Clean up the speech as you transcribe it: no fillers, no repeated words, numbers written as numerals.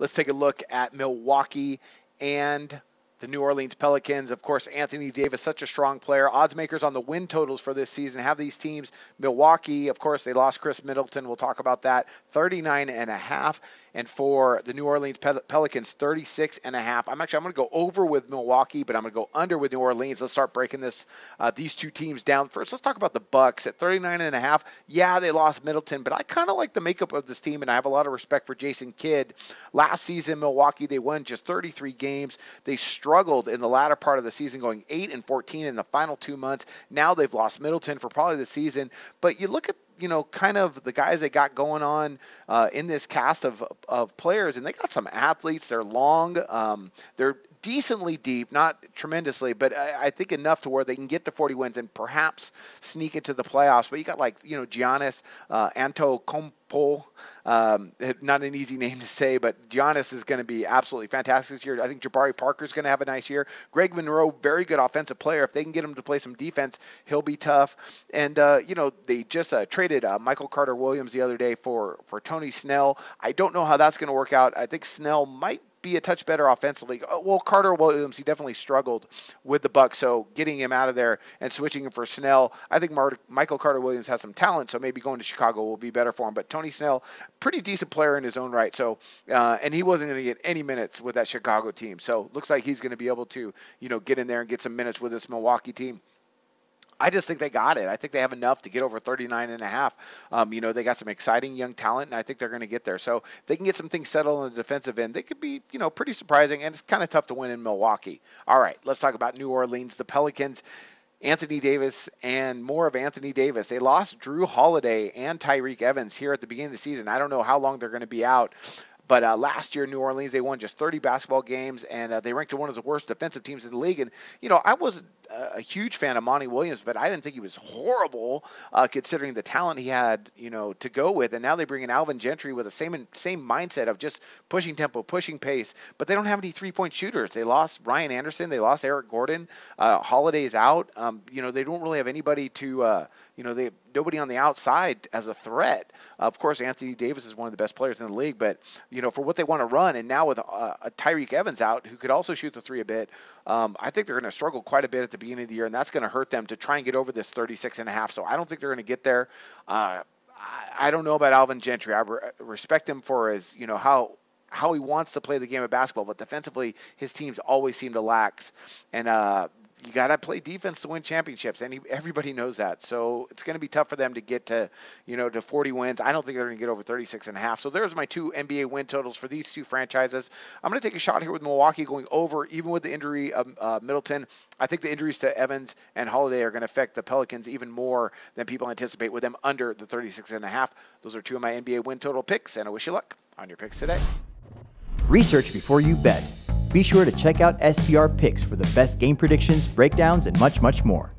let's take a look at Milwaukee and the New Orleans Pelicans. Of course, Anthony Davis, such a strong player. Odds makers on the win totals for this season have these teams. Milwaukee, of course, they lost Chris Middleton. We'll talk about that. 39.5. And for the New Orleans Pelicans, 36.5. I'm going to go over with Milwaukee, but I'm going to go under with New Orleans. Let's start breaking these two teams down. First, let's talk about the Bucks at 39.5. Yeah, they lost Middleton, but I kind of like the makeup of this team, and I have a lot of respect for Jason Kidd. Last season, Milwaukee, they won just 33 games. They struggled in the latter part of the season, going 8-14 in the final 2 months. Now they've lost Middleton for probably the season. But you look at kind of the guys they got going on in this cast of players, and they got some athletes. They're long. They're decently deep, not tremendously, but I think enough to where they can get to 40 wins and perhaps sneak into the playoffs. But you got Giannis Antetokounmpo, not an easy name to say, but Giannis is going to be absolutely fantastic this year. I think Jabari Parker's going to have a nice year. Greg Monroe, very good offensive player. If they can get him to play some defense, he'll be tough. And they just traded Michael Carter-Williams the other day for Tony Snell. I don't know how that's going to work out. I think Snell might be a touch better offensively. Well, Carter-Williams, he definitely struggled with the Bucks, so getting him out of there and switching him for Snell, I think Michael Carter-Williams has some talent, so maybe going to Chicago will be better for him. But Tony Snell, pretty decent player in his own right, so and he wasn't going to get any minutes with that Chicago team, so looks like he's going to be able to get in there and get some minutes with this Milwaukee team. I just think they got it. I think they have enough to get over 39.5. They got some exciting young talent, and I think they're going to get there. So they can get some things settled on the defensive end. They could be, pretty surprising, and it's kind of tough to win in Milwaukee. All right, let's talk about New Orleans. The Pelicans, Anthony Davis, and more of Anthony Davis. They lost Drew Holiday and Tyreke Evans here at the beginning of the season. I don't know how long they're going to be out. But last year, New Orleans, they won just 30 basketball games, and they ranked one of the worst defensive teams in the league. And, I wasn't a huge fan of Monty Williams, but I didn't think he was horrible considering the talent he had, to go with. And now they bring in Alvin Gentry with the same mindset of just pushing tempo, pushing pace. But they don't have any three-point shooters. They lost Ryan Anderson. They lost Eric Gordon. Holiday's out. They don't really have anybody to, they have nobody on the outside as a threat. Of course, Anthony Davis is one of the best players in the league, but, for what they want to run, and now with a Tyreke Evans out, who could also shoot the three a bit, I think they're going to struggle quite a bit at the beginning of the year, and that's going to hurt them to try and get over this 36.5. So I don't think they're going to get there. I don't know about Alvin Gentry. I respect him for his, how he wants to play the game of basketball, but defensively, his teams always seem to lax. And you got to play defense to win championships, and everybody knows that. So it's going to be tough for them to get to, to 40 wins. I don't think they're going to get over 36.5. So there's my two NBA win totals for these two franchises. I'm going to take a shot here with Milwaukee going over, even with the injury of Middleton. I think the injuries to Evans and Holiday are going to affect the Pelicans even more than people anticipate with them under the 36.5. Those are two of my NBA win total picks, and I wish you luck on your picks today. Research before you bet. Be sure to check out SBR Picks for the best game predictions, breakdowns, and much, much more.